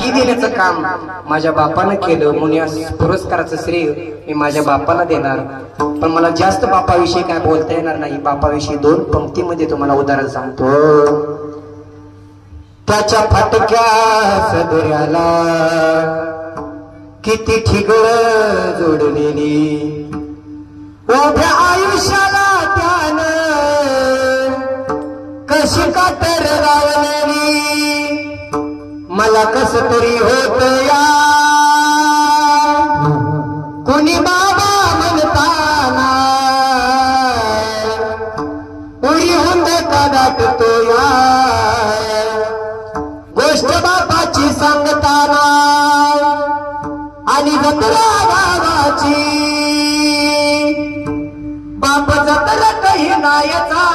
दानगी देण्याचं काम माझ्या बापानं केलं म्हणून या पुरस्काराचं श्रेय मी माझ्या बापाला देणार. पण मला जास्त बापाविषयी काय बोलता येणार नाही. बापाविषयी 2 पंक्तीमध्ये तुम्हाला उदाहरण सांगतो. त्याच्या फाटक्या सदऱ्याला किती ठिगळ जोडलेली, उभ्या आयुष्याला त्यानं कशी कातर लावलेली. मला कस तरी होत या कोणी बाबा म्हणताना, उरी हुंद का दाटतो या गोष्ट बापाची सांगताना. आणि जत्रा गावाची बाप जत्रा काही नायचा,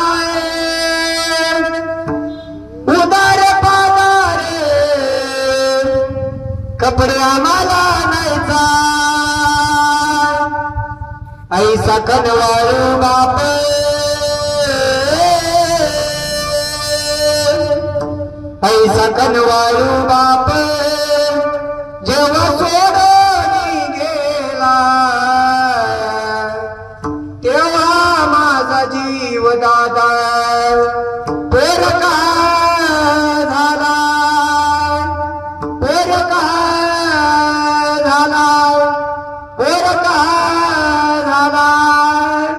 उदार पादार कपडे आम्हाला नाहीचा. ऐसा कनवाळू बाप, ऐसा कनवाळू बाप.